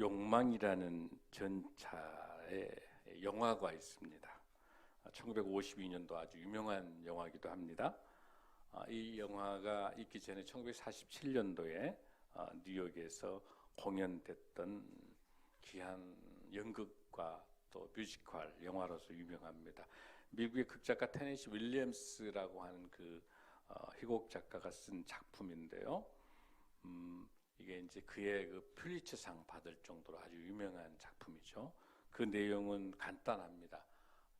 욕망이라는 전차의 영화가 있습니다. 1952년도 아주 유명한 영화이기도 합니다. 이 영화가 있기 전에 1947년도에 뉴욕에서 공연됐던 귀한 연극과 또 뮤지컬 영화로서 유명합니다. 미국의 극작가 테네시 윌리엄스라고 하는 그 희곡 작가가 쓴 작품인데요. 이게 이제 그의 그 퓰리처상 받을 정도로 아주 유명한 작품이죠. 그 내용은 간단합니다.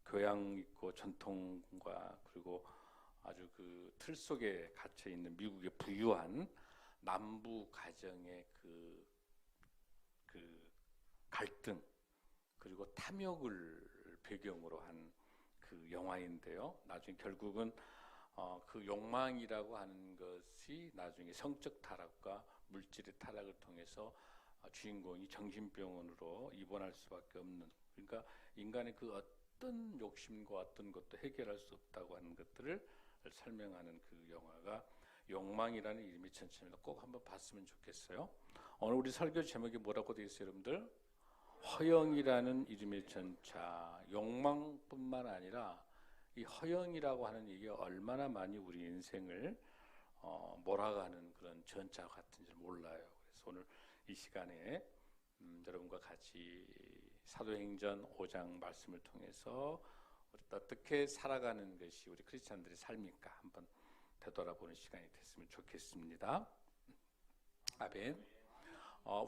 교양 있고 전통과 그리고 아주 그 틀 속에 갇혀 있는 미국의 부유한 남부 가정의 그 갈등 그리고 탐욕을 배경으로 한 그 영화인데요. 나중에 결국은 그 욕망이라고 하는 것이 나중에 성적 타락과 물질의 타락을 통해서 주인공이 정신병원으로 입원할 수밖에 없는, 그러니까 인간의 그 어떤 욕심과 어떤 것도 해결할 수 없다고 하는 것들을 설명하는 그 영화가 욕망이라는 이름의 전체입니다. 꼭 한번 봤으면 좋겠어요. 오늘 우리 설교 제목이 뭐라고 되어 있어요, 여러분들? 허영이라는 이름의 전차. 욕망뿐만 아니라 이 허영이라고 하는 얘기가 얼마나 많이 우리 인생을 몰아가는 그런 전차 같은지 몰라요. 그래서 오늘 이 시간에 여러분과 같이 사도행전 5장 말씀을 통해서 어떻게 살아가는 것이 우리 크리스찬들의 삶일까 한번 되돌아보는 시간이 됐으면 좋겠습니다. 아멘.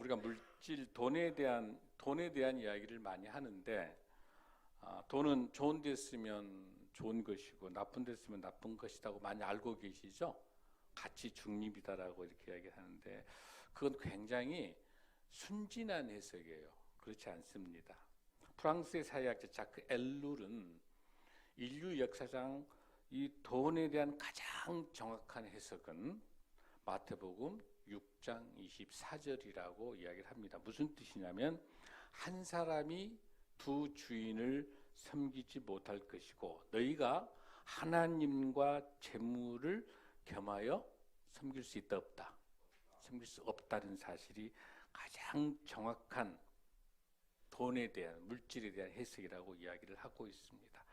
우리가 물질, 돈에 대한 이야기를 많이 하는데 돈은 좋은 데 쓰면 좋은 것이고 나쁜 데 쓰면 나쁜 것이라고 많이 알고 계시죠? 가치 중립이다라고 이렇게 이야기하는데 그건 굉장히 순진한 해석이에요. 그렇지 않습니다. 프랑스의 사회학자 자크 엘룰은 인류 역사상 이 돈에 대한 가장 정확한 해석은 마태복음 6장 24절이라고 이야기를 합니다. 무슨 뜻이냐면 한 사람이 두 주인을 섬기지 못할 것이고 너희가 하나님과 재물을 겸하여 섬길 수 있다 없다. 섬길 수 없다는 사실이 가장 정확한 돈에 대한 물질에 대한 해석이라고 이야기를 하고 있습니다.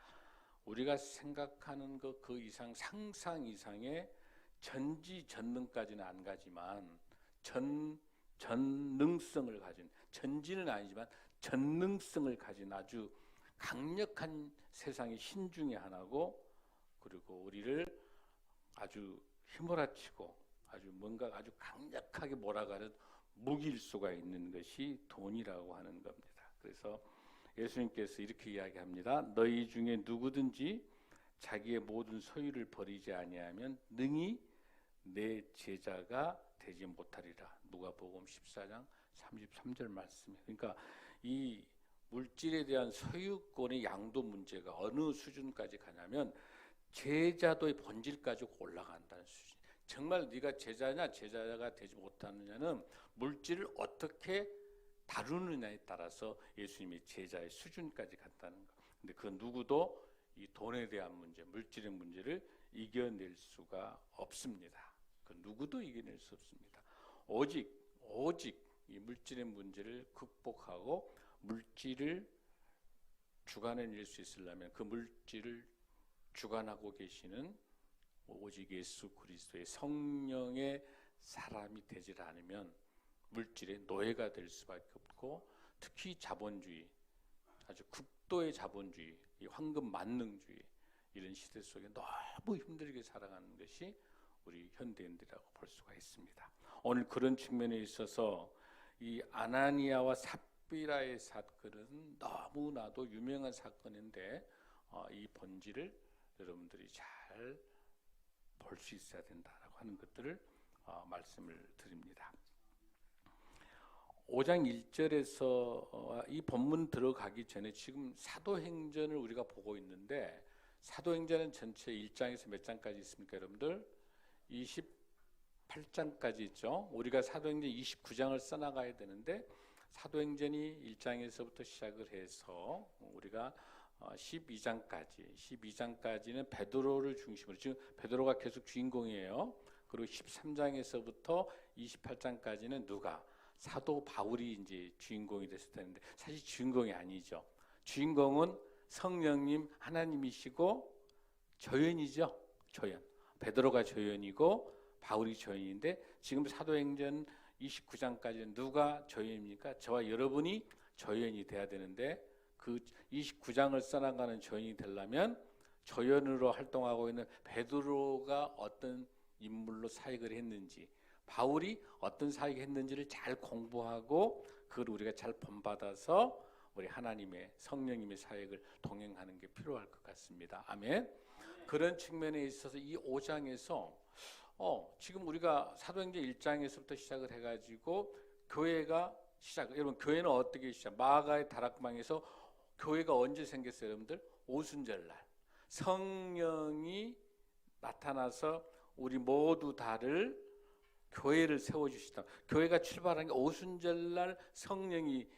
우리가 생각하는 것 그 이상 상상 이상의 전지전능까지는 안 가지만 전능성을 가진, 전지는 아니지만 전능성을 가진 아주 강력한 세상의 신 중에 하나고, 그리고 우리를 아주 휘몰아치고 아주 뭔가 아주 강력하게 몰아가는 무기일 수가 있는 것이 돈이라고 하는 겁니다. 그래서 예수님께서 이렇게 이야기합니다. 너희 중에 누구든지 자기의 모든 소유를 버리지 아니하면 능히 내 제자가 되지 못하리라. 누가복음 14장 33절 말씀이에요. 그러니까 이 물질에 대한 소유권의 양도 문제가 어느 수준까지 가냐면 제자도의 본질까지 올라간다는 수준. 정말 네가 제자냐 제자가 되지 못하느냐는 물질을 어떻게 다루느냐에 따라서 예수님이 제자의 수준까지 간다는 거. 근데 그 누구도 이 돈에 대한 문제, 물질의 문제를 이겨낼 수가 없습니다. 그 누구도 이겨낼 수 없습니다. 오직 이 물질의 문제를 극복하고 물질을 주관해낼 수 있으려면 그 물질을 주관하고 계시는 오직 예수 그리스도의 성령의 사람이 되질 않으면 물질의 노예가 될 수밖에 없고, 특히 자본주의, 아주 극도의 자본주의, 이 황금 만능주의 이런 시대 속에 너무 힘들게 살아가는 것이 우리 현대인들이라고 볼 수가 있습니다. 오늘 그런 측면에 있어서 이 아나니아와 삽비라의 사건은 너무나도 유명한 사건인데 이 본질을 여러분들이 잘 볼 수 있어야 된다라고 하는 것들을 말씀을 드립니다. 5장 1절에서 이 본문 들어가기 전에 지금 사도행전을 우리가 보고 있는데, 사도행전은 전체 1장에서 몇 장까지 있습니까, 여러분들? 28장까지 있죠. 우리가 사도행전 29장을 써나가야 되는데 사도행전이 1장에서부터 시작을 해서 우리가 12장까지는 베드로를 중심으로, 지금 베드로가 계속 주인공이에요. 그리고 13장에서부터 28장까지는 누가? 사도 바울이 이제 주인공이 됐을 텐데 사실 주인공이 아니죠. 주인공은 성령님 하나님이시고 조연이죠. 조연. 베드로가 조연이고 바울이 조연인데 지금 사도행전 29장까지는 누가 조연입니까? 저와 여러분이 조연이 돼야 되는데 그 29장을 써나가는 조연이 되려면 조연으로 활동하고 있는 베드로가 어떤 인물로 사역을 했는지 바울이 어떤 사역을 했는지를 잘 공부하고 그걸 우리가 잘 본받아서 우리 하나님의 성령님의 사역을 동행하는 게 필요할 것 같습니다. 아멘. 그런 측면에 있어서 이 5장에서 지금 우리가 사도행전 1장에서부터 시작을 해가지고 교회가 여러분 교회는 어떻게 마가의 다락방에서 교회가 언제 생겼어요, 여러분들? 오순절날 성령이 나타나서 우리 모두 다를 교회를 세워주시다. 교회가 출발한 게 오순절날 성령의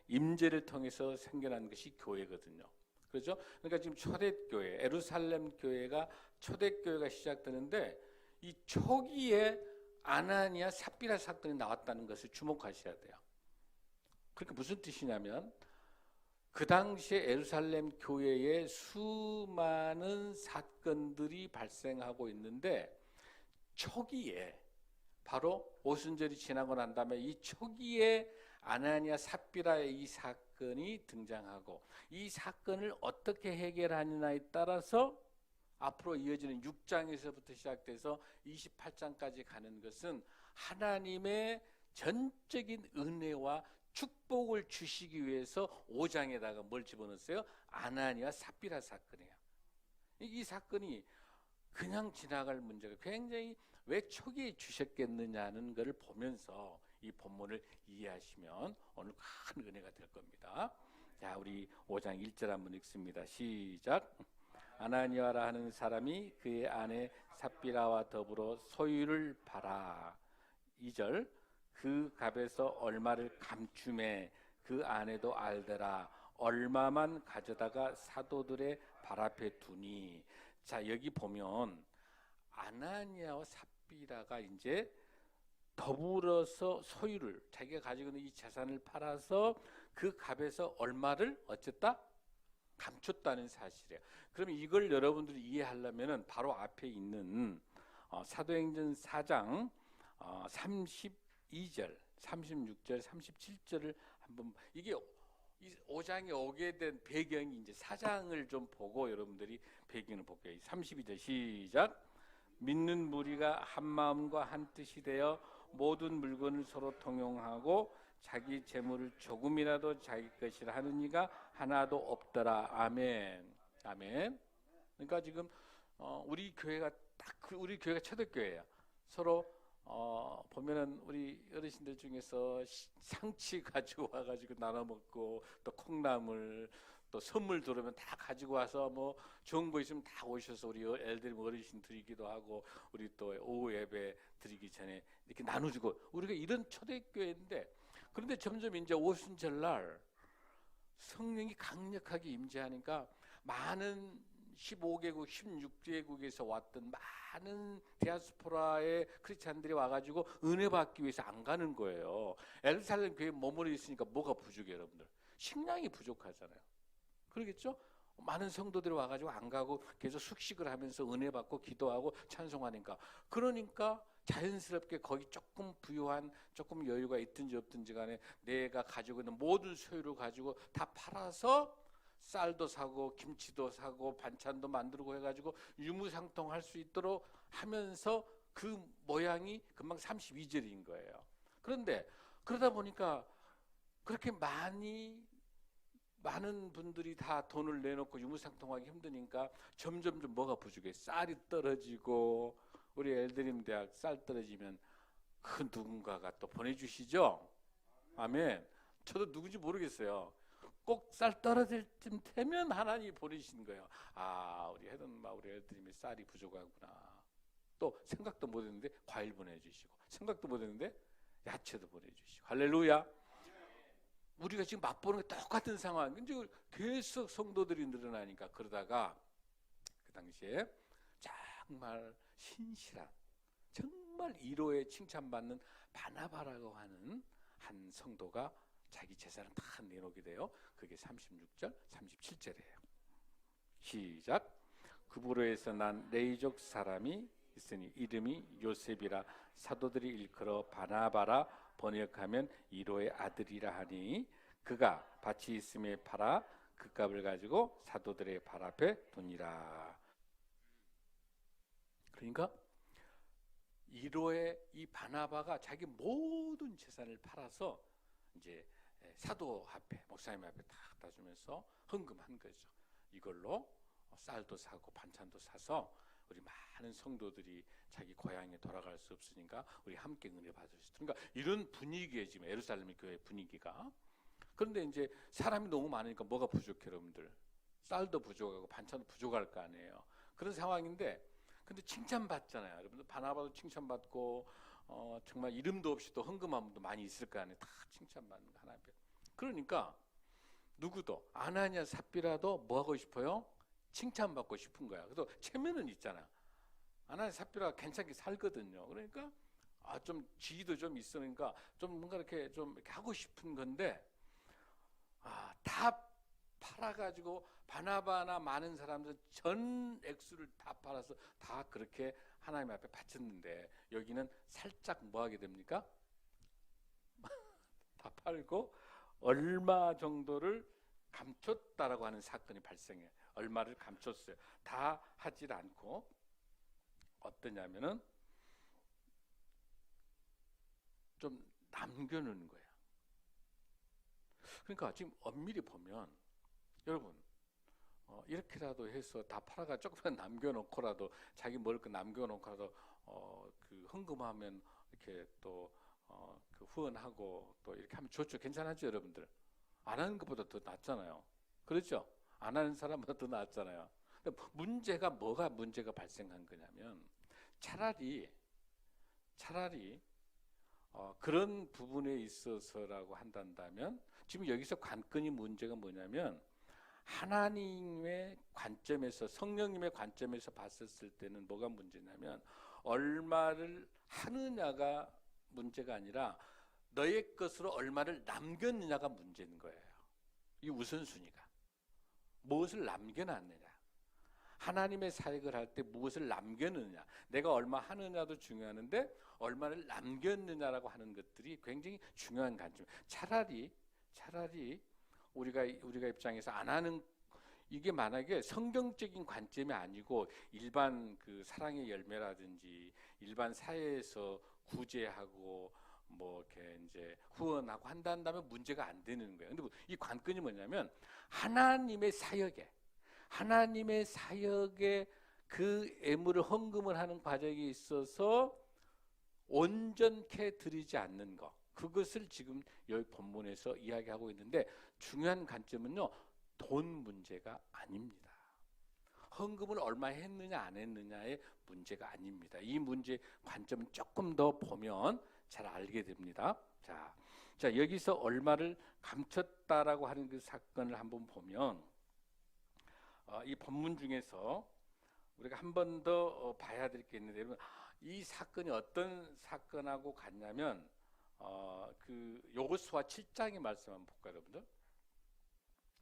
임재를 통해서 생겨난 것이 교회거든요. 그렇죠? 그러니까 지금 초대교회, 예루살렘 교회가 초대교회가 시작되는데 이 초기에 아나니아 삽비라 사건이 나왔다는 것을 주목하셔야 돼요. 그러니까 무슨 뜻이냐면 그 당시에 예루살렘 교회에 수많은 사건들이 발생하고 있는데 초기에 바로 오순절이 지나고 난 다음에 이 초기에 아나니아 삽비라의 이 사건이 등장하고 이 사건을 어떻게 해결하느냐에 따라서 앞으로 이어지는 6장에서부터 시작돼서 28장까지 가는 것은 하나님의 전적인 은혜와 축복을 주시기 위해서 5장에다가 뭘 집어넣었어요? 아나니아 삽비라 사건이에요. 이 사건이 그냥 지나갈 문제가 굉장히 왜 초기에 주셨겠느냐는 것을 보면서 이 본문을 이해하시면 오늘 큰 은혜가 될 겁니다. 자, 우리 5장 1절 한번 읽습니다. 시작. 아나니아라 하는 사람이 그의 아내 삽비라와 더불어 소유를 팔아 2절 그 값에서 얼마를 감춤해 그 아내도 알더라 얼마만 가져다가 사도들의 발 앞에 두니. 자, 여기 보면 아나니아와 삽비라가 이제 더불어서 소유를 자기가 가지고 있는 이 재산을 팔아서 그 값에서 얼마를 어쨌다? 감췄다는 사실이에요. 그러면 이걸 여러분들이 이해하려면 바로 앞에 있는 사도행전 4장 32절, 36절, 37절을 한번 이게 이 5장에 오게 된 배경이 이제 4장을 좀 보고 여러분들이 배경을 볼게요. 32절 시작. 믿는 무리가 한 마음과 한 뜻이 되어 모든 물건을 서로 통용하고 자기 재물을 조금이라도 자기 것이라 하는 이가 하나도 없더라. 아멘. 아멘. 그러니까 지금 우리 교회가 우리 교회가 초대교회예요. 서로 보면은 우리 어르신들 중에서 상치 가지고 와가지고 나눠 먹고 또 콩나물 또 선물 들어오면 다 가지고 와서 뭐 좋은 거 있으면 다 오셔서 우리 애들 어르신 드리기도 하고 우리 또 오후 예배 드리기 전에 이렇게 나눠주고 우리가 이런 초대교회인데 그런데 점점 이제 오순절날 성령이 강력하게 임재하니까 많은 15개국, 16개국에서 왔던 많은 디아스포라의 크리스찬들이 와가지고 은혜 받기 위해서 안 가는 거예요. 예루살렘 교회에 머무르 있으니까 뭐가 부족해요, 여러분들? 식량이 부족하잖아요. 그러겠죠? 많은 성도들이 와가지고 안 가고 계속 숙식을 하면서 은혜 받고 기도하고 찬송하니까 그러니까 자연스럽게 거기 조금 부유한 조금 여유가 있든지 없든지 간에 내가 가지고 있는 모든 소유를 가지고 다 팔아서 쌀도 사고 김치도 사고 반찬도 만들고 해가지고 유무상통할 수 있도록 하면서 그 모양이 금방 32절인 거예요. 그런데 그러다 보니까 그렇게 많은 분들이 다 돈을 내놓고 유무상통하기 힘드니까 점점 뭐가 부족해. 쌀이 떨어지고 우리 엘드림 대학 쌀 떨어지면 그 누군가가 또 보내주시죠. 아멘. 저도 누군지 모르겠어요. 꼭 쌀 떨어질 쯤 되면 하나님이 보내시는 거예요. 아, 우리 해든마 우리 엘드림이 쌀이 부족하구나. 또 생각도 못했는데 과일 보내주시고 생각도 못했는데 야채도 보내주시고 할렐루야. 우리가 지금 맛보는 게 똑같은 상황. 근데 계속 성도들이 늘어나니까 그러다가 그 당시에 정말 신실한 정말 이로에 칭찬받는 바나바라고 하는 한 성도가 자기 재산을 다 내놓게 돼요. 그게 36절, 37절이에요. 시작. 그부로에서 난 레이족 사람이 있으니 이름이 요셉이라 사도들이 일컬어 바나바라 번역하면 이로의 아들이라 하니 그가 밭이 있음에 팔아 그 값을 가지고 사도들의 발 앞에 두니라. 그러니까 이로의 이 바나바가 자기 모든 재산을 팔아서 이제 사도 앞에, 목사님 앞에 다 갖다 주면서 헌금한 거죠. 이걸로 쌀도 사고 반찬도 사서 우리 많은 성도들이 자기 고향에 돌아갈 수 없으니까 우리 함께 은혜 받을 수 있다. 그러니까 이런 분위기에 지금 예루살렘 교회 분위기가. 그런데 이제 사람이 너무 많으니까 뭐가 부족해 여러분들? 쌀도 부족하고 반찬도 부족할 거 아니에요. 그런 상황인데 근데 칭찬받잖아요. 여러분들 바나바도 칭찬받고 정말 이름도 없이 또 헌금한 분도 많이 있을 거 아니에요. 다 칭찬받는 거 하나. 그러니까 누구도 아나니아 삽비라도 뭐 하고 싶어요? 칭찬받고 싶은 거야. 그래서 체면은 있잖아. 아나니아 삽비라 괜찮게 살거든요. 그러니까 좀 지위도 좀 있으니까 좀 뭔가 이렇게 좀 이렇게 하고 싶은 건데 다 팔아가지고 바나바나 많은 사람들 전 액수를 다 팔아서 다 그렇게 하나님 앞에 바쳤는데 여기는 살짝 뭐 하게 됩니까? 다 팔고 얼마 정도를 감췄다라고 하는 사건이 발생해요. 얼마를 감췄어요. 다 하질 않고 어떠냐면은 좀 남겨놓는 거예요. 그러니까 지금 엄밀히 보면 여러분 이렇게라도 해서 다 팔아가 조금만 남겨놓고라도 자기 먹을 거 남겨놓고라도 그 헌금하면 이렇게 또 그 후원하고 또 이렇게 하면 좋죠. 괜찮았죠 여러분들? 안 하는 것보다 더 낫잖아요. 그렇죠? 안 하는 사람보다 더 낫잖아요. 근데 문제가 뭐가 문제가 발생한 거냐면 차라리 그런 부분에 있어서라고 한다면 지금 여기서 관건이 문제가 뭐냐면 하나님의 관점에서 성령님의 관점에서 봤었을 때는 뭐가 문제냐면 얼마를 하느냐가 문제가 아니라 너의 것으로 얼마를 남겼느냐가 문제인 거예요. 이 우선순위가 무엇을 남겨놨느냐. 하나님의 사역을 할 때 무엇을 남겼느냐. 내가 얼마 하느냐도 중요한데 얼마를 남겼느냐라고 하는 것들이 굉장히 중요한 관점. 차라리 우리가 입장에서 안 하는 이게 만약에 성경적인 관점이 아니고 일반 그 사랑의 열매라든지 일반 사회에서 구제하고 뭐 이렇게 이제 후원하고 한다면 문제가 안 되는 거예요. 근데 이 관건이 뭐냐면 하나님의 사역에 그 애물을 헌금을 하는 과정에 있어서 온전케 드리지 않는 것. 그것을 지금 여기 본문에서 이야기하고 있는데 중요한 관점은요. 돈 문제가 아닙니다. 헌금을 얼마 했느냐 안 했느냐의 문제가 아닙니다. 이 문제 관점은 조금 더 보면 잘 알게 됩니다. 자 여기서 얼마를 감췄다라고 하는 그 사건을 한번 보면 이 본문 중에서 우리가 한 번 더 봐야 될 게 있는데 여러분 이 사건이 어떤 사건하고 같냐면 그 여호수아 7장의 말씀 한번 볼까요, 여러분들?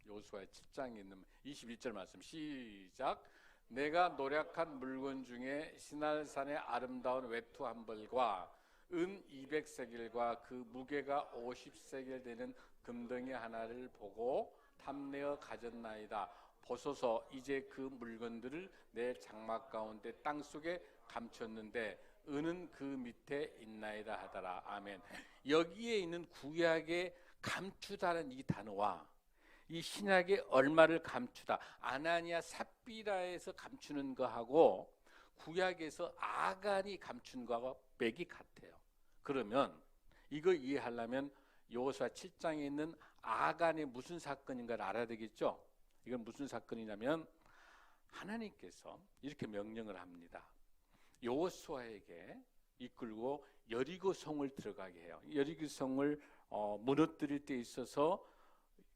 여호수아 7장에 있는 21절 말씀 시작. 내가 노력한 물건 중에 시날산의 아름다운 외투 한 벌과 은 200세겔과 그 무게가 50세겔 되는 금덩이 하나를 보고 탐내어 가졌나이다. 보소서 이제 그 물건들을 내 장막 가운데 땅속에 감췄는데 은은 그 밑에 있나이다 하더라. 아멘. 여기에 있는 구약의 감추다는 이 단어와 이 신약의 얼마를 감추다 아나니아 삽비라에서 감추는 거하고 구약에서 아간이 감춘 거하고 맥이 같아요. 그러면 이거 이해하려면 여호수아 7장에 있는 아간이 무슨 사건인가를 알아야 되겠죠. 이건 무슨 사건이냐면 하나님께서 이렇게 명령을 합니다. 여호수아에게 이끌고 여리고 성을 들어가게 해요. 여리고 성을 무너뜨릴 때 있어서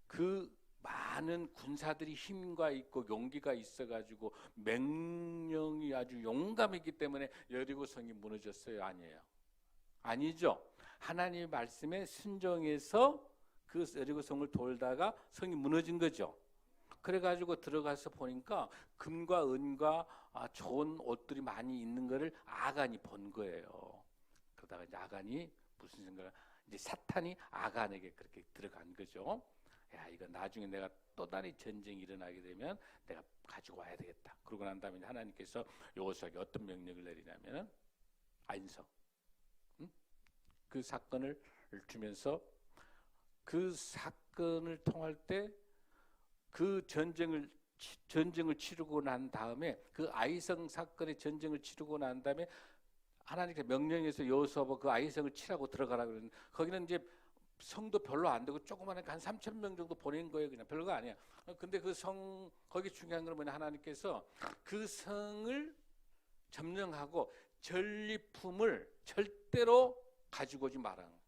그 많은 군사들이 힘과 있고 용기가 있어가지고 맹령이 아주 용감했기 때문에 여리고 성이 무너졌어요? 아니에요? 아니죠. 하나님의 말씀에 순종해서 그 여리고 성을 돌다가 성이 무너진 거죠. 그래가지고 들어가서 보니까 금과 은과 좋은 옷들이 많이 있는 거를 아간이 본 거예요. 그러다가 이제 아간이 무슨 생각을, 이제 사탄이 아간에게 그렇게 들어간 거죠. 야, 이거 나중에 내가 또 다른 전쟁이 일어나게 되면 내가 가지고 와야 되겠다. 그러고 난 다음에 하나님께서 여호수아에게 어떤 명령을 내리냐면은 안성, 그 사건을 주면서 그 사건을 통할 때 그 전쟁을 치르고 난 다음에, 그 아이성 사건의 전쟁을 치르고 난 다음에 하나님께서 명령해서 여호수아가 그 아이성을 치라고 들어가라 그러는데, 거기는 이제 성도 별로 안 되고 조그마한 한 3,000명 정도 보낸 거예요. 그냥 별거 아니야. 근데 그 성, 거기 중요한 건 뭐냐, 하나님께서 그 성을 점령하고 전리품을 절대로 가지고 오지 말라는 거예요.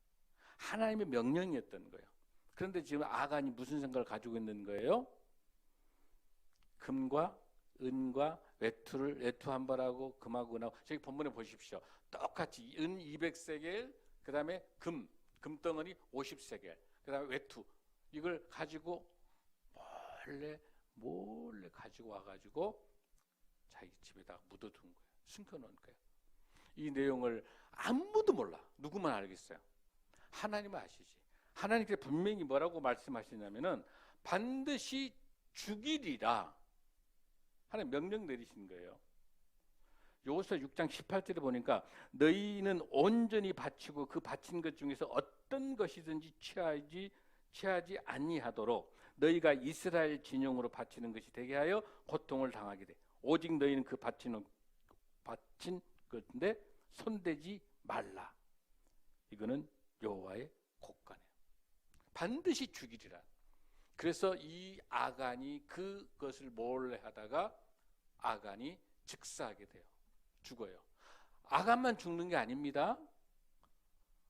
하나님의 명령이었던 거예요. 그런데 지금 아간이 무슨 생각을 가지고 있는 거예요? 금과 은과 외투 한 벌하고 금하고 은하고, 저기 본문에 보십시오. 똑같이 은 200세겔, 그 다음에 금덩어리 50세겔, 그 다음에 외투, 이걸 가지고 몰래 가지고 와가지고 자기 집에다가 묻어둔 거예요. 숨겨놓은 거예요. 이 내용을 아무도 몰라. 누구만 알겠어요? 하나님은 아시지. 하나님께서 분명히 뭐라고 말씀하시냐면은 반드시 죽이리라 하나님 명령 내리신 거예요. 여호수아 6장 18절에 보니까 너희는 온전히 바치고 그 바친 것 중에서 어떤 것이든지 취하지 아니하도록 너희가 이스라엘 진영으로 바치는 것이 되게 하여 고통을 당하게 돼. 오직 너희는 그 바친 것인데 손대지 말라. 이거는 여호와의 곡간이에요. 반드시 죽이리라. 그래서 이 아간이 그것을 몰래 하다가 아간이 즉사하게 돼요. 죽어요. 아간만 죽는 게 아닙니다.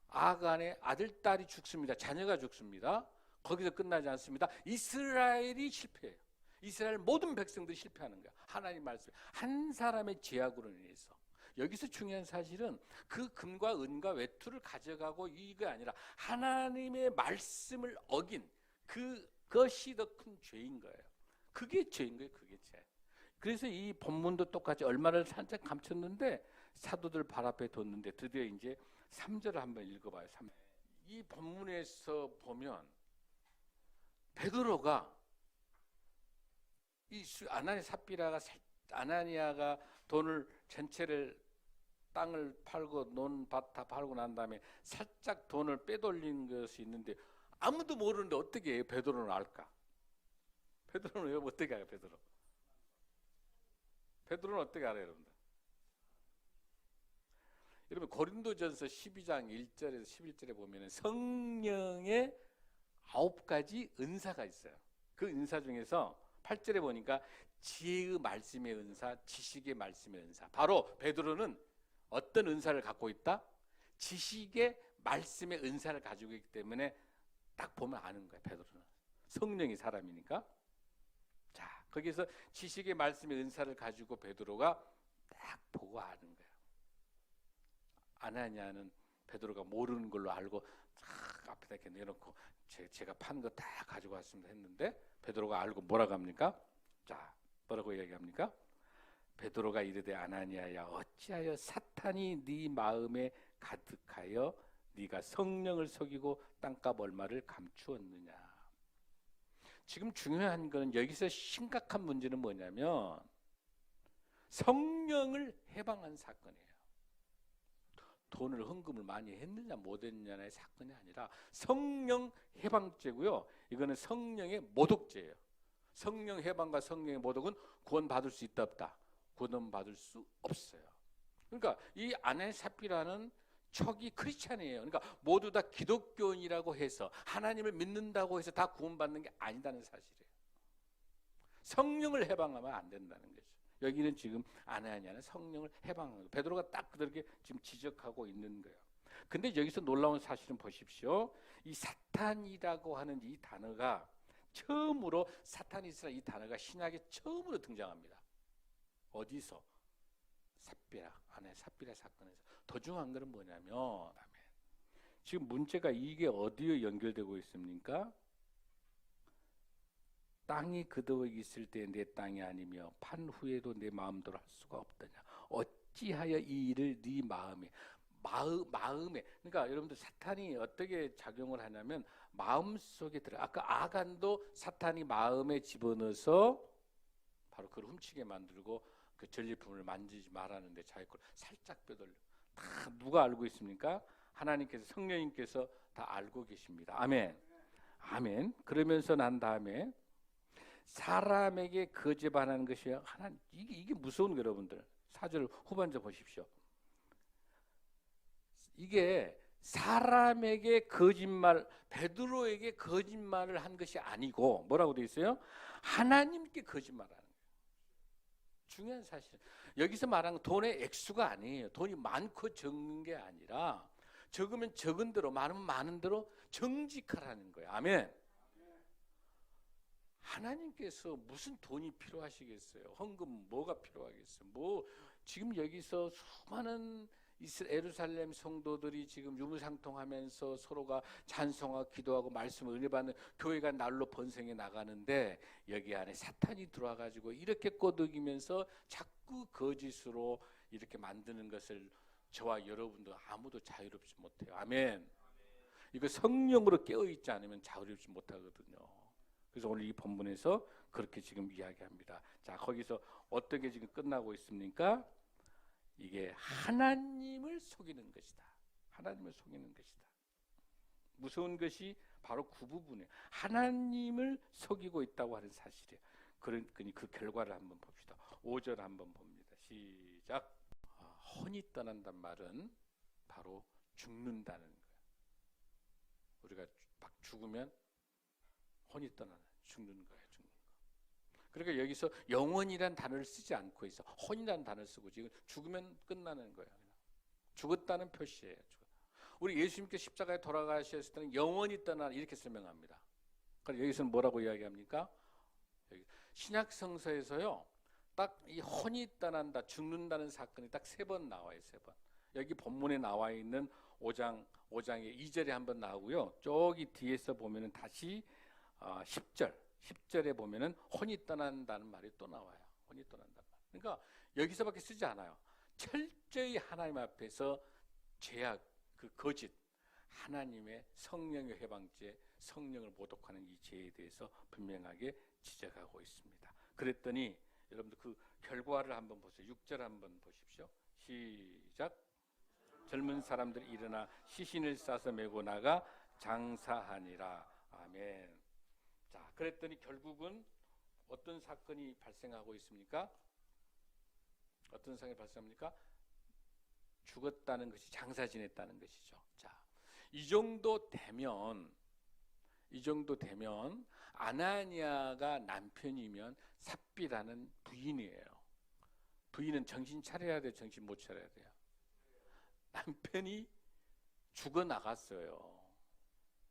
아간의 아들, 딸이 죽습니다. 자녀가 죽습니다. 거기서 끝나지 않습니다. 이스라엘이 실패해요. 이스라엘 모든 백성들이 실패하는 거야. 하나님 말씀, 한 사람의 죄악으로 인해서. 여기서 중요한 사실은 그 금과 은과 외투를 가져가고 이게 아니라 하나님의 말씀을 어긴 그것이 더 큰 죄인 거예요. 그게 죄인 거예요. 그게 죄. 그래서 이 본문도 똑같이 얼마를 살짝 감췄는데 사도들 발 앞에 뒀는데 드디어 이제 3절을 한번 읽어봐요. 이 본문에서 보면 베드로가 이 아나니아가 돈을 전체를 땅을 팔고 논밭 다 팔고 난 다음에 살짝 돈을 빼돌린 것이 있는데 아무도 모르는데 어떻게 해요? 베드로는 알까? 베드로는 왜 어떻게 알아요? 베드로는 어떻게 알아요, 여러분들? 여러분 고린도전서 12장 1절에서 11절에 보면 성령의 9가지 은사가 있어요. 그 은사 중에서 8절에 보니까 지혜의 말씀의 은사, 지식의 말씀의 은사. 바로 베드로는 어떤 은사를 갖고 있다? 지식의 말씀의 은사를 가지고 있기 때문에 딱 보면 아는 거예요. 베드로는 성령이 사람이니까. 자, 거기서 지식의 말씀의 은사를 가지고 베드로가 딱 보고 아는 거예요. 아나니아는 베드로가 모르는 걸로 알고 딱 앞에다 이렇게 내놓고 제가 판 거 다 가지고 왔습니다 했는데 베드로가 알고 뭐라고 합니까? 자, 뭐라고 얘기합니까? 베드로가 이르되 아나니아야 어찌하여 사탄이 네 마음에 가득하여 네가 성령을 속이고 땅값 얼마를 감추었느냐. 지금 중요한 거는 여기서 심각한 문제는 뭐냐면 성령을 해방한 사건이에요. 돈을 헌금을 많이 했느냐 못 했느냐의 사건이 아니라 성령 해방죄고요. 이거는 성령의 모독죄예요. 성령 해방과 성령의 모독은 구원받을 수 있다 없다? 구원받을 수 없어요. 그러니까 이 아나니아라는 척이 크리스찬이에요. 그러니까 모두 다 기독교인이라고 해서 하나님을 믿는다고 해서 다 구원받는 게 아니다는 사실이에요. 성령을 해방하면 안 된다는 거죠. 여기는 지금 아나니아는 성령을 해방하는 거예요. 베드로가 딱 그렇게 지금 지적하고 있는 거예요. 근데 여기서 놀라운 사실은 보십시오. 이 사탄이라고 하는 이 단어가 처음으로 사탄이스라 이 단어가 신약에 처음으로 등장합니다. 어디서? 삽비라 안에 삽비라 사건에서. 더 중요한 것은 뭐냐면 지금 문제가 이게 어디에 연결되고 있습니까? 땅이 그대로 있을 때 내 땅이 아니며 판 후에도 내 마음대로 할 수가 없더냐. 어찌하여 이 일을 네 마음에 그러니까 여러분들 사탄이 어떻게 작용을 하냐면 마음 속에 들어. 아까 아간도 사탄이 마음에 집어넣어서 바로 그걸 훔치게 만들고 그 전리품을 만지지 말라는데 자기 걸 살짝 빼돌려. 다 누가 알고 있습니까? 하나님께서 성령님께서 다 알고 계십니다. 아멘. 아멘. 그러면서 난 다음에 사람에게 거짓말하는 것이 하나님 이게 무서운 거 여러분들. 4절 후반절 보십시오. 이게 사람에게 거짓말, 베드로에게 거짓말을 한 것이 아니고 뭐라고 되어 있어요? 하나님께 거짓말하는 거예요. 중요한 사실. 여기서 말하는 돈의 액수가 아니에요. 돈이 많고 적는 게 아니라 적으면 적은 대로 많으면 많은 대로 정직하라는 거예요. 아멘. 하나님께서 무슨 돈이 필요하시겠어요? 헌금 뭐가 필요하겠어요? 뭐 지금 여기서 수많은 예루살렘 성도들이 지금 유무상통하면서 서로가 찬송하고 기도하고 말씀을 은혜 받는 교회가 날로 번성해 나가는데 여기 안에 사탄이 들어와 가지고 이렇게 꼬드기면서 자꾸 거짓으로 이렇게 만드는 것을 저와 여러분도 아무도 자유롭지 못해요. 아멘. 이거 성령으로 깨어있지 않으면 자유롭지 못하거든요. 그래서 오늘 이 본문에서 그렇게 지금 이야기합니다. 자, 거기서 어떻게 지금 끝나고 있습니까? 이게 하나님을 속이는 것이다. 하나님을 속이는 것이다. 무서운 것이 바로 그 부분이에요. 하나님을 속이고 있다고 하는 사실이에요. 그러니 그 결과를 한번 봅시다. 5절 한번 봅니다. 시작. 혼이 떠난단 말은 바로 죽는다는 거예요. 우리가 막 죽으면 혼이 떠나는 죽는 거예요. 죽는 거. 그러니까 여기서 영원이란 단어를 쓰지 않고 있어. 혼이라는 단어를 쓰고 지금 죽으면 끝나는 거예요. 죽었다는 표시예요. 우리 예수님께 십자가에 돌아가셨을 때는 영원히 떠나 이렇게 설명합니다. 그럼 여기서는 뭐라고 이야기합니까? 여기 신약 성서에서요. 딱 이 혼이 떠난다, 죽는다는 사건이 딱 3번 나와요. 3번. 여기 본문에 나와 있는 5장의 2절에 한번 나오고요. 저기 뒤에서 보면은 다시 10절에 보면은 혼이 떠난다는 말이 또 나와요. 혼이 떠난다는 말. 그러니까 여기서밖에 쓰지 않아요. 철저히 하나님 앞에서 죄악, 그 거짓, 하나님의 성령의 해방죄, 성령을 모독하는 이 죄에 대해서 분명하게 지적하고 있습니다. 그랬더니 여러분들 그 결과를 한번 보세요. 6절 한번 보십시오. 시작. 젊은 사람들이 일어나 시신을 싸서 메고 나가 장사하니라. 아멘. 자, 그랬더니 결국은 어떤 사건이 발생하고 있습니까? 어떤 사건이 발생합니까? 죽었다는 것이 장사 지냈다는 것이죠. 자, 이 정도 되면 아나니아가 남편이면 삽비라는 부인이에요. 부인은 정신 차려야 돼요? 정신 못 차려야 돼요? 남편이 죽어 나갔어요.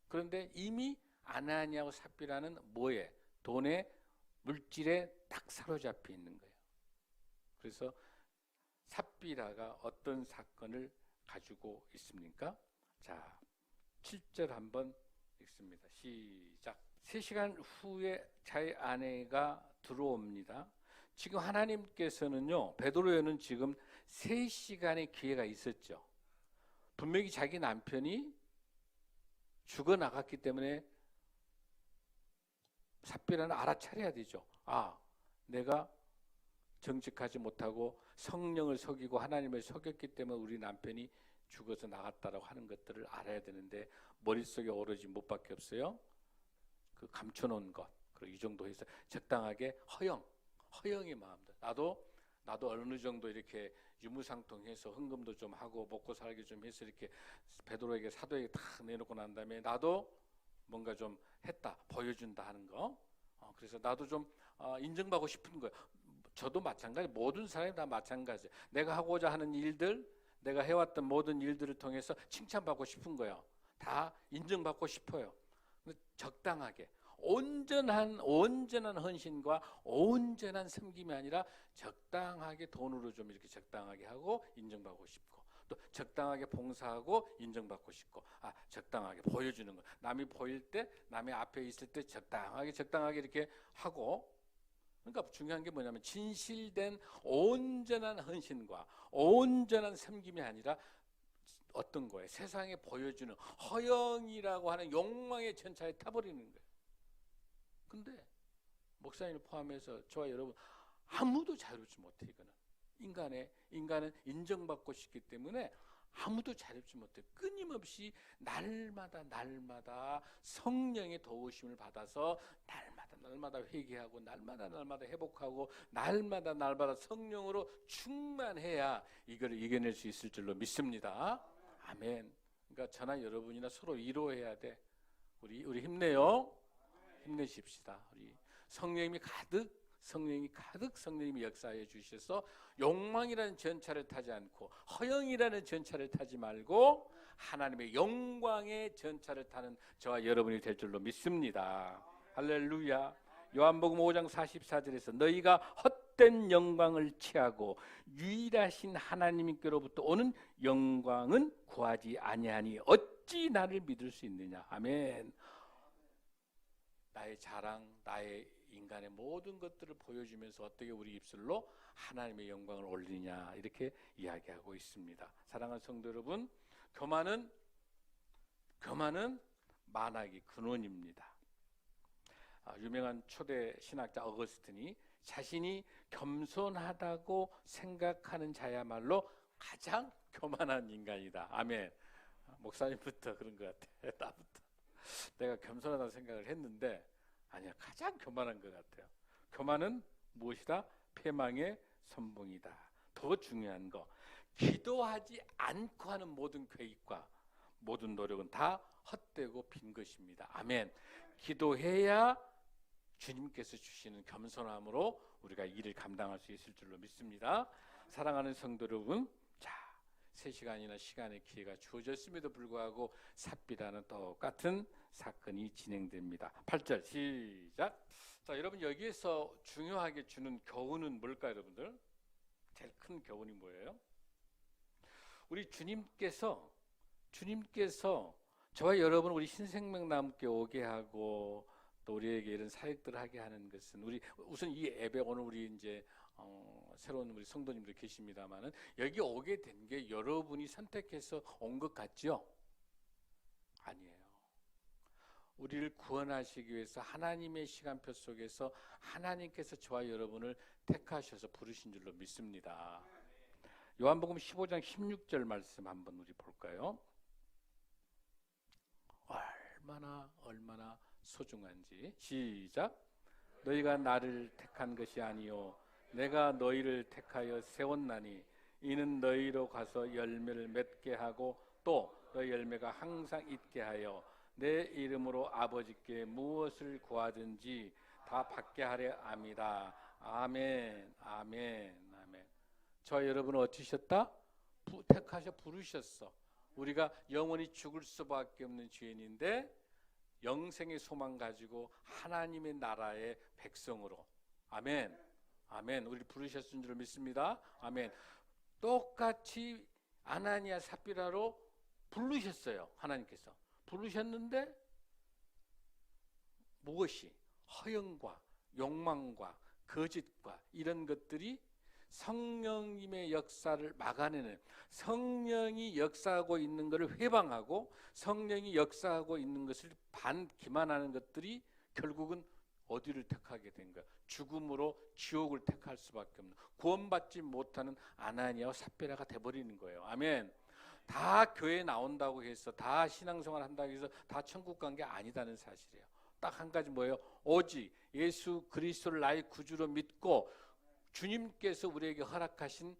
그런데 이미 아나니아와 삽비라는 뭐에? 돈에 물질에 딱 사로잡혀 있는 거예요. 그래서 삽비라가 어떤 사건을 가지고 있습니까? 자, 7절 한번 읽습니다. 시작. 3시간 후에 자기 아내가 들어옵니다. 지금 하나님께서는요, 베드로에는 지금 3시간의 기회가 있었죠. 분명히 자기 남편이 죽어 나갔기 때문에 삽비라는 알아차려야 되죠. 아, 내가 정직하지 못하고 성령을 속이고 하나님을 속였기 때문에 우리 남편이 죽어서 나갔다라고 하는 것들을 알아야 되는데 머릿속에 오로지 못밖에 없어요. 그 감춰놓은 것. 그리고 이 정도 해서 적당하게 허영의 마음들. 나도 어느 정도 이렇게 유무상통해서 헌금도 좀 하고 먹고 살기 좀 해서 이렇게 베드로에게 사도에게 다 내놓고 난 다음에 나도 뭔가 좀 했다 보여준다 하는 거. 그래서 나도 좀 인정받고 싶은 거예요. 저도 마찬가지. 모든 사람이 다 마찬가지. 내가 하고자 하는 일들, 내가 해왔던 모든 일들을 통해서 칭찬받고 싶은 거예요. 다 인정받고 싶어요. 적당하게 온전한 헌신과 온전한 섬김이 아니라 적당하게 돈으로 좀 이렇게 적당하게 하고 인정받고 싶고, 또 적당하게 봉사하고 인정받고 싶고, 적당하게 보여주는 거. 남이 보일 때, 남의 앞에 있을 때 적당하게 이렇게 하고. 그러니까 중요한 게 뭐냐면 진실된 온전한 헌신과 온전한 섬김이 아니라 어떤 거예요? 세상에 보여주는 허영이라고 하는 욕망의 전차에 타버리는 거예요. 근데 목사님을 포함해서 저와 여러분 아무도 자유롭지 못해. 이거는 인간은 인정받고 싶기 때문에 아무도 자유롭지 못해. 끊임없이 날마다 성령의 도우심을 받아서 날마다 회개하고 날마다 회복하고 날마다 성령으로 충만해야 이걸 이겨낼 수 있을 줄로 믿습니다. 아멘. 그러니까 저나 여러분이나 서로 위로해야 돼. 우리 힘내요. 힘내십시다. 우리 성령님이 가득 성령님이 역사해 주셔서 욕망이라는 전차를 타지 않고 허영이라는 전차를 타지 말고 하나님의 영광의 전차를 타는 저와 여러분이 될 줄로 믿습니다. 할렐루야. 요한복음 5장 44절에서 너희가 헛된 영광을 취하고 유일하신 하나님께로부터 오는 영광은 구하지 아니하니 어찌 나를 믿을 수 있느냐. 아멘. 나의 자랑, 나의 인간의 모든 것들을 보여주면서 어떻게 우리 입술로 하나님의 영광을 올리냐 이렇게 이야기하고 있습니다. 사랑하는 성도 여러분, 교만은 만악의 근원입니다. 유명한 초대 신학자 어거스틴이 자신이 겸손하다고 생각하는 자야말로 가장 교만한 인간이다. 아멘. 목사님부터 그런 것 같아요. 나부터. 내가 겸손하다고 생각을 했는데 아니야, 가장 교만한 것 같아요. 교만은 무엇이다? 패망의 선봉이다. 더 중요한 거, 기도하지 않고 하는 모든 계획과 모든 노력은 다 헛되고 빈 것입니다. 아멘. 기도해야 주님께서 주시는 겸손함으로 우리가 일을 감당할 수 있을 줄로 믿습니다. 사랑하는 성도 여러분, 3시간이나 시간의 기회가 주어졌음에도 불구하고 삽비라는 똑같은 사건이 진행됩니다. 8절 시작. 자, 여러분 여기에서 중요하게 주는 교훈은 뭘까요, 여러분들? 제일 큰 교훈이 뭐예요? 우리 주님께서 저와 여러분 우리 신생명나무께 오게 하고 또 우리에게 이런 사역들을 하게 하는 것은 우선 이 예배 오늘 우리 이제 새로운 우리 성도님들 계십니다만은 여기 오게 된 게 여러분이 선택해서 온 것 같죠? 아니에요. 우리를 구원하시기 위해서 하나님의 시간표 속에서 하나님께서 저와 여러분을 택하셔서 부르신 줄로 믿습니다. 요한복음 15장 16절 말씀 한번 우리 볼까요? 얼마나 소중한지. 시작. 너희가 나를 택한 것이 아니요 내가 너희를 택하여 세웠나니 이는 너희로 가서 열매를 맺게 하고 또 너희 열매가 항상 있게 하여 내 이름으로 아버지께 무엇을 구하든지 다 받게 하려 함이라. 아멘. 아멘. 아멘. 저 여러분은 어찌셨다? 택하셔 부르셨어. 우리가 영원히 죽을 수밖에 없는 죄인인데 영생의 소망 가지고 하나님의 나라의 백성으로. 아멘. 아멘. 우리 부르셨은 줄 믿습니다. 아멘. 똑같이 아나니아 삽비라로 부르셨어요. 하나님께서 부르셨는데 무엇이 허영과 욕망과 거짓과 이런 것들이 성령님의 역사를 막아내는, 성령이 역사하고 있는 것을 회방하고 성령이 역사하고 있는 것을 반기만하는 것들이 결국은 어디를 택하게 된 거야? 죽음으로 지옥을 택할 수밖에 없는, 구원받지 못하는 아나니아와 삽비라가 돼버리는 거예요. 아멘. 다 교회 나온다고 해서 다 신앙생활 한다고 해서 다 천국 간 게 아니다는 사실이에요. 딱 한 가지 뭐예요? 오직 예수 그리스도를 나의 구주로 믿고 주님께서 우리에게 허락하신,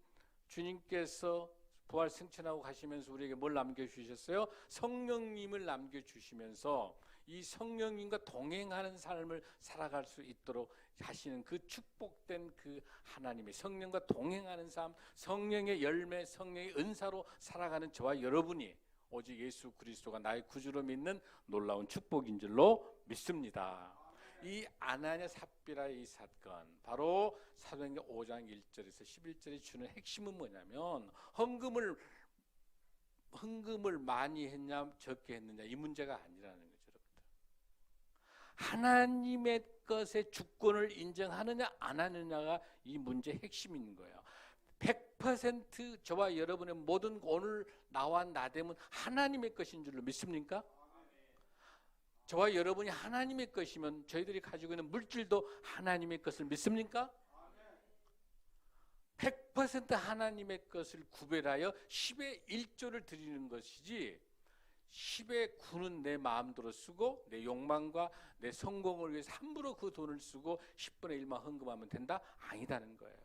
주님께서 부활 승천하고 가시면서 우리에게 뭘 남겨주셨어요? 성령님을 남겨주시면서 이 성령님과 동행하는 삶을 살아갈 수 있도록 하시는 그 축복된 그 하나님의 성령과 동행하는 삶, 성령의 열매, 성령의 은사로 살아가는 저와 여러분이 오직 예수 그리스도가 나의 구주로 믿는 놀라운 축복인 줄로 믿습니다. 이 아나냐 삽비라의 이 사건, 바로 사도행전 5장 1절에서 11절에 주는 핵심은 뭐냐면 헌금을 많이 했냐 적게 했느냐 이 문제가 아니라는 거죠. 여러분들. 하나님의 것의 주권을 인정하느냐 안 하느냐가 이 문제의 핵심인 거예요. 100% 저와 여러분의 모든 오늘 나와 나됨은 하나님의 것인 줄로 믿습니까? 저와 여러분이 하나님의 것이면 저희들이 가지고 있는 물질도 하나님의 것을 믿습니까? 100% 하나님의 것을 구별하여 10의 1조를 드리는 것이지 10의 9는 내 마음대로 쓰고 내 욕망과 내 성공을 위해서 함부로 그 돈을 쓰고 10분의 1만 헌금하면 된다? 아니다는 거예요.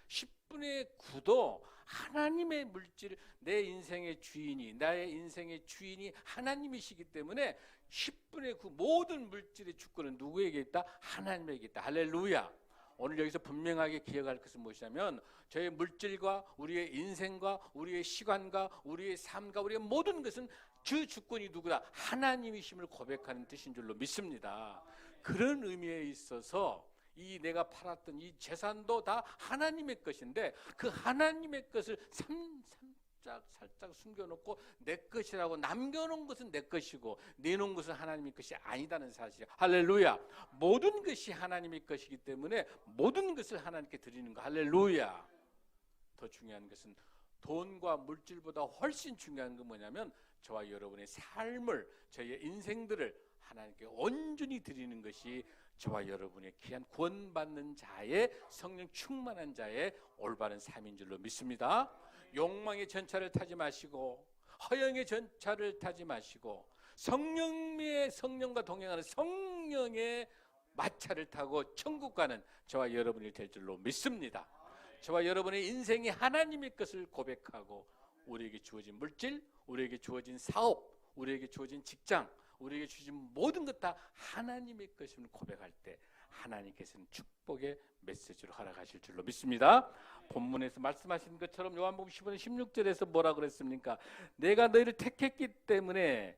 10분의 9도 하나님의 물질, 내 인생의 주인이, 나의 인생의 주인이 하나님이시기 때문에 10분의 9 모든 물질의 주권은 누구에게 있다? 하나님에게 있다. 할렐루야. 오늘 여기서 분명하게 기억할 것은 무엇이냐면 저의 물질과 우리의 인생과 우리의 시간과 우리의 삶과 우리의 모든 것은 그 주권이 누구다? 하나님이심을 고백하는 뜻인 줄로 믿습니다. 그런 의미에 있어서 이 내가 팔았던 이 재산도 다 하나님의 것인데 그 하나님의 것을 살짝 숨겨놓고 내 것이라고 남겨놓은 것은 내 것이고 내놓은 것은 하나님의 것이 아니다는 사실이에요. 할렐루야. 모든 것이 하나님의 것이기 때문에 모든 것을 하나님께 드리는 거. 할렐루야. 더 중요한 것은 돈과 물질보다 훨씬 중요한 건 뭐냐면 저와 여러분의 삶을, 저희의 인생들을 하나님께 온전히 드리는 것이 저와 여러분의 귀한 구원받는 자의 성령 충만한 자의 올바른 삶인 줄로 믿습니다. 욕망의 전차를 타지 마시고 허영의 전차를 타지 마시고 성령과 동행하는 성령의 마차를 타고 천국 가는 저와 여러분이 될 줄로 믿습니다. 저와 여러분의 인생이 하나님의 것을 고백하고 우리에게 주어진 물질, 우리에게 주어진 사업, 우리에게 주어진 직장, 우리에게 주신 모든 것 다 하나님의 것임을 고백할 때 하나님께서는 축복의 메시지로 허락하실 줄로 믿습니다. 본문에서 말씀하신 것처럼 요한복음 15장 16절에서 뭐라 그랬습니까? 내가 너희를 택했기 때문에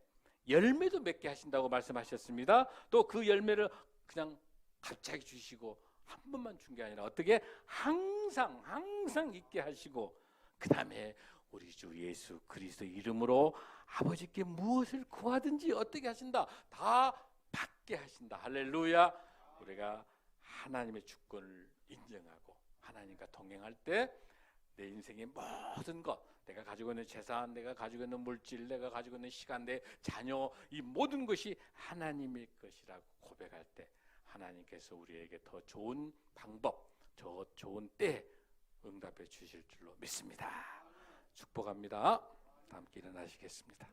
열매도 맺게 하신다고 말씀하셨습니다. 또 그 열매를 그냥 갑자기 주시고 한 번만 준 게 아니라 어떻게 항상 있게 하시고 그 다음에 우리 주 예수 그리스도 이름으로 아버지께 무엇을 구하든지 어떻게 하신다? 다 받게 하신다. 할렐루야. 우리가 하나님의 주권을 인정하고 하나님과 동행할 때 내 인생의 모든 것, 내가 가지고 있는 재산, 내가 가지고 있는 물질, 내가 가지고 있는 시간, 내 자녀, 이 모든 것이 하나님의 것이라고 고백할 때 하나님께서 우리에게 더 좋은 방법, 더 좋은 때 응답해 주실 줄로 믿습니다. 축복합니다. 다 함께 일어나시겠습니다.